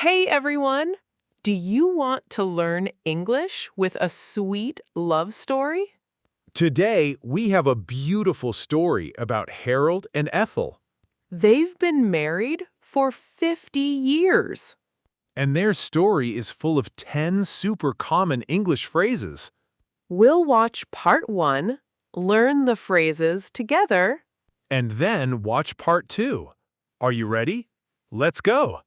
Hey everyone! Do you want to learn English with a sweet love story? Today, we have a beautiful story about Harold and Ethel, They've been married for 50 years. and their story is full of 10 super common English phrases. We'll watch part 1, learn the phrases together. And then watch part 2. Are you ready? Let's go!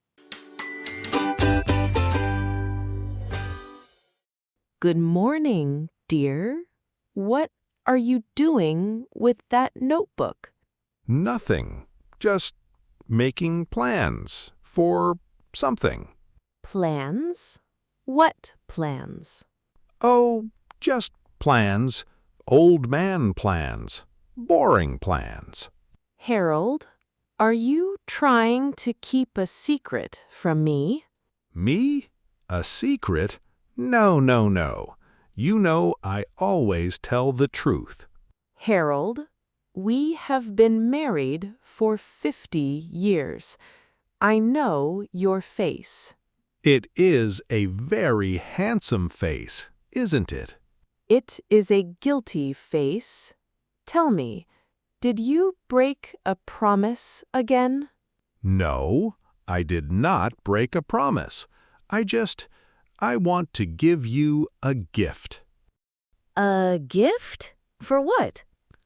Good morning, dear. What are you doing with that notebook? Nothing. Just making plans for something. Plans? What plans? Oh, just plans. Old man plans. Boring plans. Harold, are you trying to keep a secret from me? Me? A secret? No, no, no. You know I always tell the truth. Harold, we have been married for 50 years. I know your face. It is a very handsome face, isn't it? It is a guilty face. Tell me, did you break a promise again? No, I did not break a promise. I want to give you a gift. A gift? For what?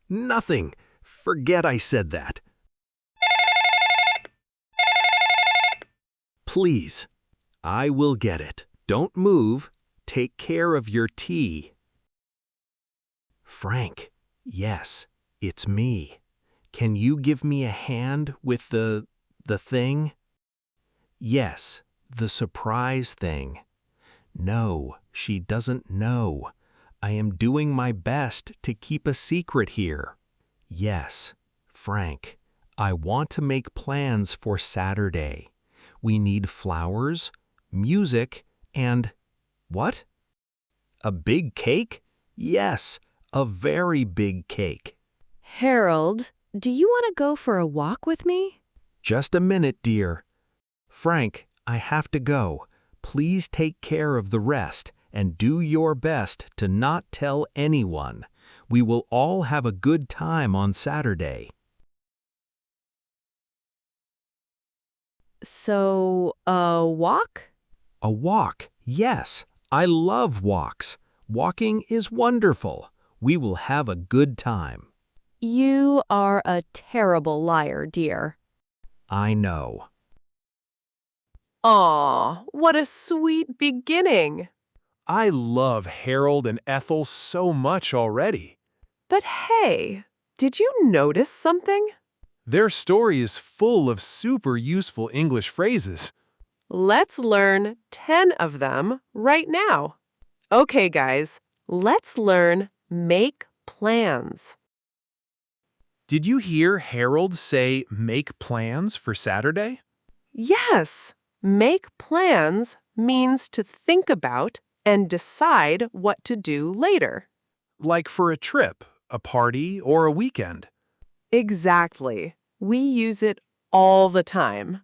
Nothing. Forget I said that. Please, I will get it. Don't move. Take care of your tea. Frank, yes, it's me. Can you give me a hand with the thing? Yes, the surprise thing. No, she doesn't know. I am doing my best to keep a secret here. Yes, Frank, I want to make plans for Saturday. We need flowers, music, and what? A big cake? Yes, a very big cake. Harold, do you want to go for a walk with me? Just a minute, dear. Frank, I have to go. Please take care of the rest and do your best to not tell anyone. We will all have a good time on Saturday. So, a walk? A walk, yes. I love walks. Walking is wonderful. We will have a good time. You are a terrible liar, dear. I know. Aw, what a sweet beginning. I love Harold and Ethel so much already. But hey, did you notice something? Their story is full of super useful English phrases. Let's learn 10 of them right now. Okay, guys, let's learn make plans. Did you hear Harold say make plans for Saturday? Yes, make plans means to think about and decide what to do later. Like for a trip, a party, or a weekend. Exactly. We use it all the time.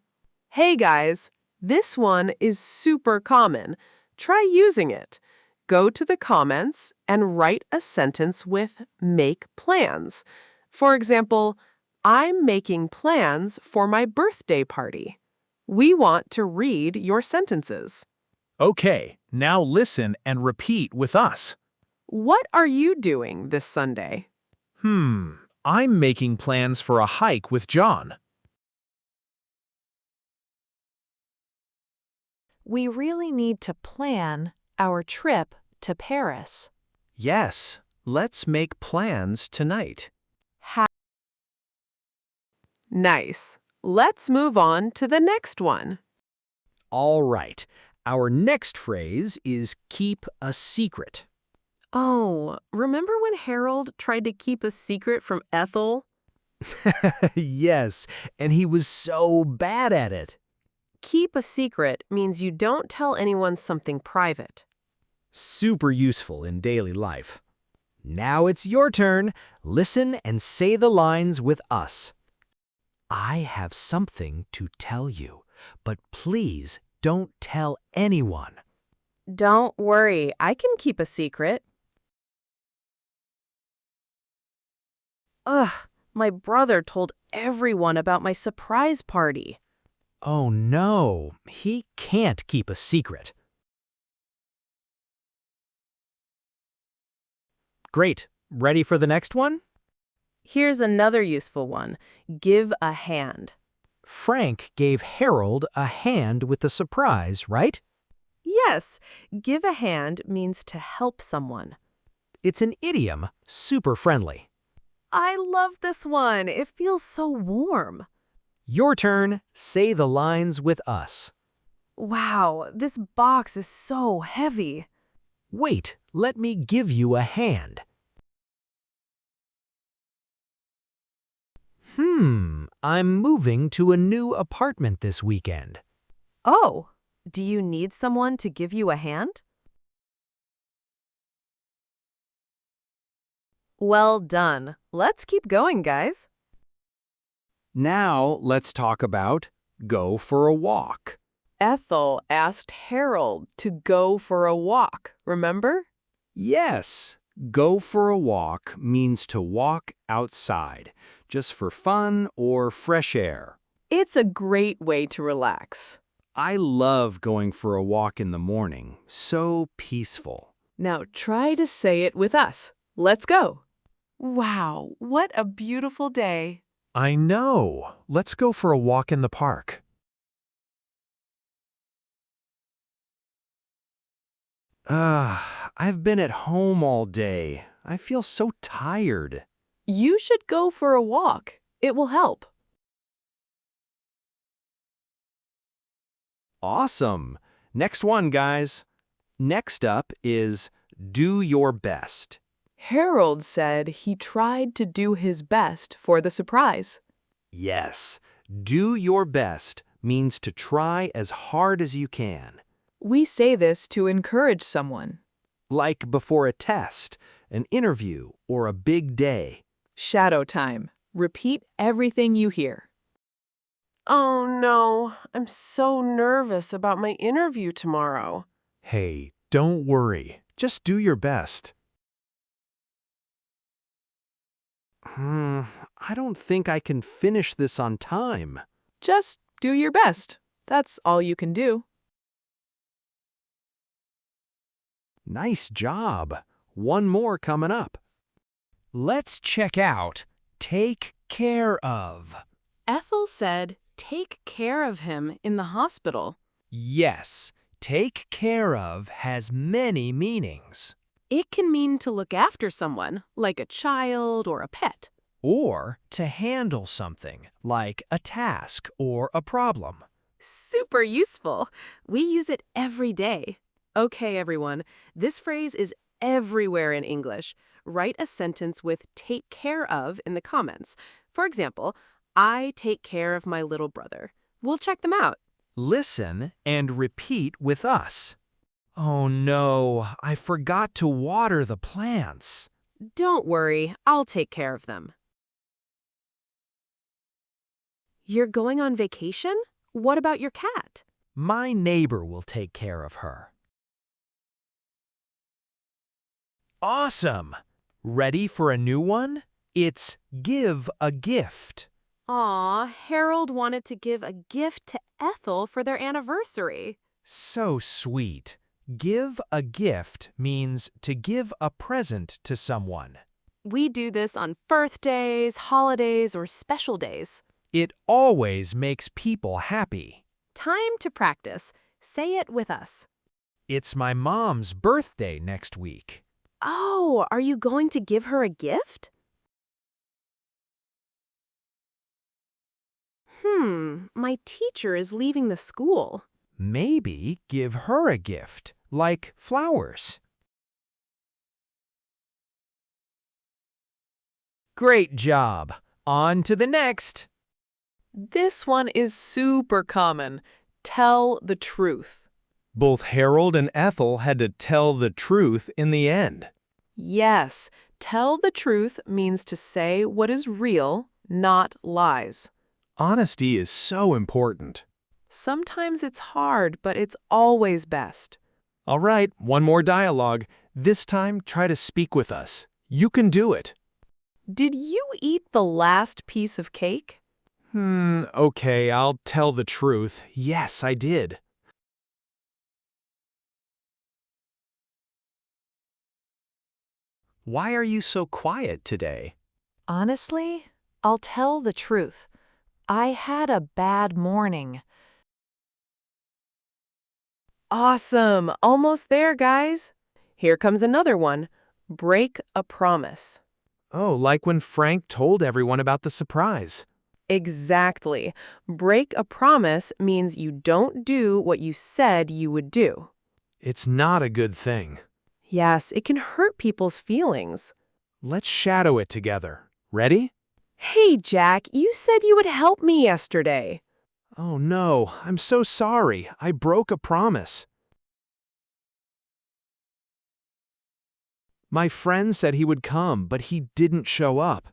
Hey guys, this one is super common. Try using it. Go to the comments and write a sentence with make plans. For example, I'm making plans for my birthday party. We want to read your sentences. Okay, now listen and repeat with us. What are you doing this Sunday? I'm making plans for a hike with John. We really need to plan our trip to Paris. Yes, let's make plans tonight. Nice. Let's move on to the next one. All right, our next phrase is keep a secret. Oh, remember when Harold tried to keep a secret from Ethel? Yes, and he was so bad at it. Keep a secret means you don't tell anyone something private. Super useful in daily life. Now it's your turn. Listen and say the lines with us. I have something to tell you, but please Don't tell anyone. Don't worry, I can keep a secret. Ugh, my brother told everyone about my surprise party. Oh no, he can't keep a secret. Great. Ready for the next one? Here's another useful one. Give a hand. Frank gave Harold a hand with the surprise, right? Yes, give a hand means to help someone. It's an idiom, super friendly. I love this one. It feels so warm. Your turn, say the lines with us. Wow, this box is so heavy. Wait, let me give you a hand. I'm moving to a new apartment this weekend. Oh, do you need someone to give you a hand? Well done. Let's keep going, guys. Now let's talk about go for a walk. Ethel asked Harold to go for a walk, remember? Yes, go for a walk means to walk outside, just for fun or fresh air. It's a great way to relax. I love going for a walk in the morning, so peaceful. Now try to say it with us. Let's go. Wow, what a beautiful day. I know. Let's go for a walk in the park. I've been at home all day. I feel so tired. You should go for a walk. It will help. Awesome. Next one, guys. Next up is do your best. Harold said he tried to do his best for the surprise. Yes, do your best means to try as hard as you can. We say this to encourage someone. Like before a test, an interview, or a big day. Shadow time. Repeat everything you hear. Oh no, I'm so nervous about my interview tomorrow. Hey, don't worry. Just do your best. I don't think I can finish this on time. Just do your best. That's all you can do. Nice job. One more coming up. Let's check out take care of. Ethel said, take care of him in the hospital. Yes, take care of has many meanings. It can mean to look after someone, like a child or a pet. Or to handle something, like a task or a problem. Super useful. We use it every day. Okay, everyone, this phrase is everywhere in English. Write a sentence with take care of in the comments. For example, I take care of my little brother. We'll check them out. Listen and repeat with us. Oh no, I forgot to water the plants. Don't worry, I'll take care of them. You're going on vacation? What about your cat? My neighbor will take care of her. Awesome! Ready for a new one? It's give a gift. Aw, Harold wanted to give a gift to Ethel for their anniversary. So sweet. Give a gift means to give a present to someone. We do this on birthdays, holidays, or special days. It always makes people happy. Time to practice. Say it with us. It's my mom's birthday next week. Oh, are you going to give her a gift? My teacher is leaving the school. Maybe give her a gift, like flowers. Great job. On to the next. This one is super common. Tell the truth. Both Harold and Ethel had to tell the truth in the end. Yes, tell the truth means to say what is real, not lies. Honesty is so important. Sometimes it's hard, but it's always best. All right, one more dialogue. This time, try to speak with us. You can do it. Did you eat the last piece of cake? Okay, I'll tell the truth. Yes, I did. Why are you so quiet today? Honestly, I'll tell the truth. I had a bad morning. Awesome! Almost there, guys. Here comes another one. Break a promise. Oh, like when Frank told everyone about the surprise. Exactly. Break a promise means you don't do what you said you would do. It's not a good thing. Yes, it can hurt people's feelings. Let's shadow it together. Ready? Hey, Jack, you said you would help me yesterday. Oh no, I'm so sorry. I broke a promise. My friend said he would come, but he didn't show up.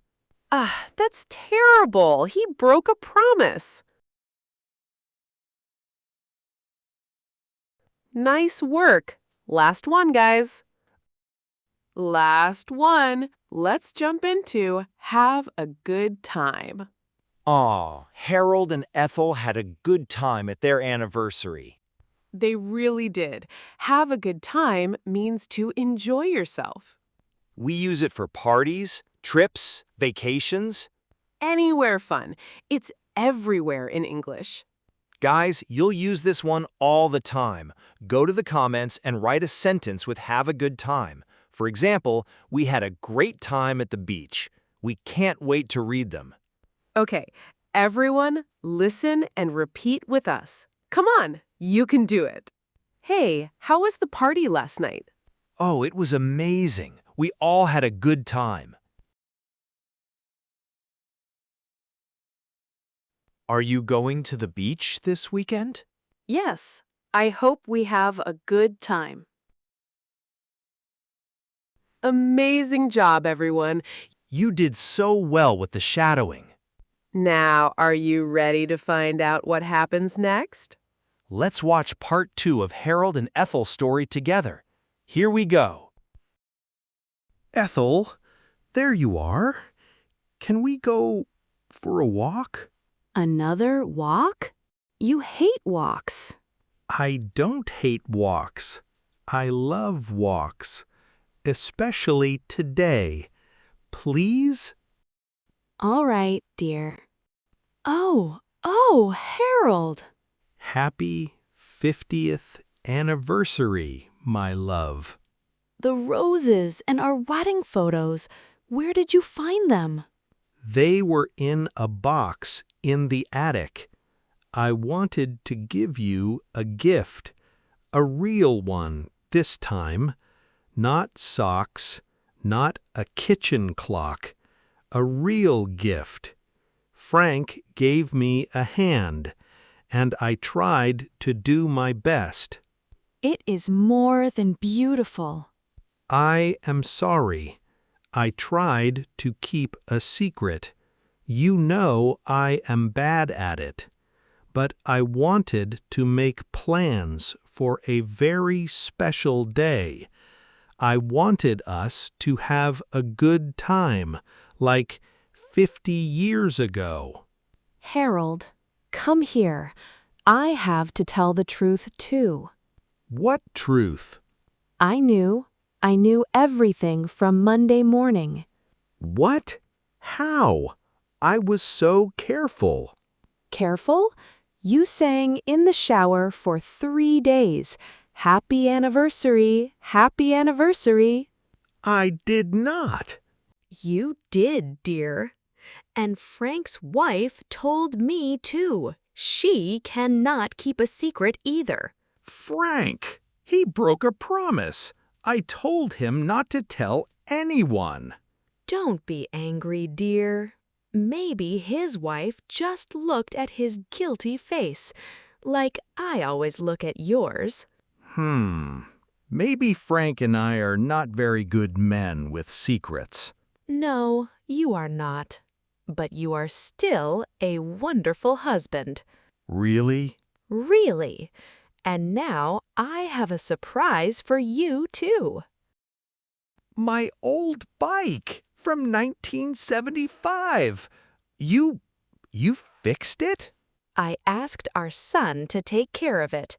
Ah, that's terrible. He broke a promise. Nice work. Last one, guys. Last one. Let's jump into have a good time. Aw, Harold and Ethel had a good time at their anniversary. They really did. Have a good time means to enjoy yourself. We use it for parties, trips, vacations. Anywhere fun. It's everywhere in English. Guys, you'll use this one all the time. Go to the comments and write a sentence with have a good time. For example, we had a great time at the beach. We can't wait to read them. Okay, everyone, listen and repeat with us. Come on, you can do it. Hey, how was the party last night? Oh, it was amazing. We all had a good time. Are you going to the beach this weekend? Yes, I hope we have a good time. Amazing job, everyone. You did so well with the shadowing. Now, are you ready to find out what happens next? Let's watch part 2 of Harold and Ethel's story together. Here we go. Ethel, there you are. Can we go for a walk? Another walk? You hate walks. I don't hate walks. I love walks, especially today. Please? All right, dear. Oh, Harold. Happy 50th anniversary, my love. The roses and our wedding photos. Where did you find them? They were in a box in the attic. I wanted to give you a gift, a real one this time, not socks, not a kitchen clock, a real gift. Frank gave me a hand, and I tried to do my best. It is more than beautiful. I am sorry. I tried to keep a secret. You know I am bad at it. But I wanted to make plans for a very special day. I wanted us to have a good time, like 50 years ago. Harold, come here. I have to tell the truth, too. What truth? I knew everything from Monday morning. What? How? I was so careful. Careful? You sang in the shower for 3 days. Happy anniversary, happy anniversary. I did not. You did, dear. And Frank's wife told me, too. She cannot keep a secret either. Frank, he broke a promise. I told him not to tell anyone. Don't be angry, dear. Maybe his wife just looked at his guilty face, like I always look at yours. Maybe Frank and I are not very good men with secrets. No, you are not. But you are still a wonderful husband. Really? Really? And now I have a surprise for you, too. My old bike from 1975. You fixed it? I asked our son to take care of it.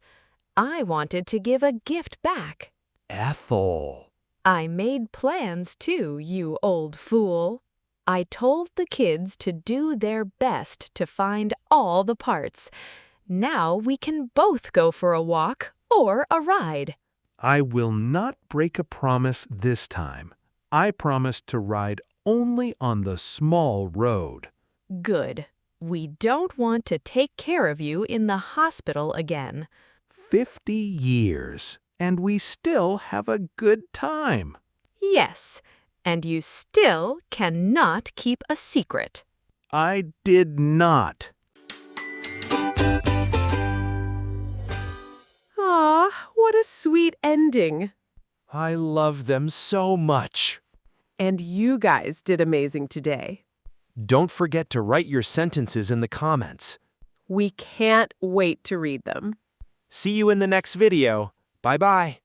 I wanted to give a gift back. Ethel. I made plans too, you old fool. I told the kids to do their best to find all the parts. Now we can both go for a walk or a ride. I will not break a promise this time. I promise to ride only on the small road. Good. We don't want to take care of you in the hospital again. 50 years, and we still have a good time. Yes, and you still cannot keep a secret. I did not. Aw, what a sweet ending. I love them so much. And you guys did amazing today. Don't forget to write your sentences in the comments. We can't wait to read them. See you in the next video. Bye-bye.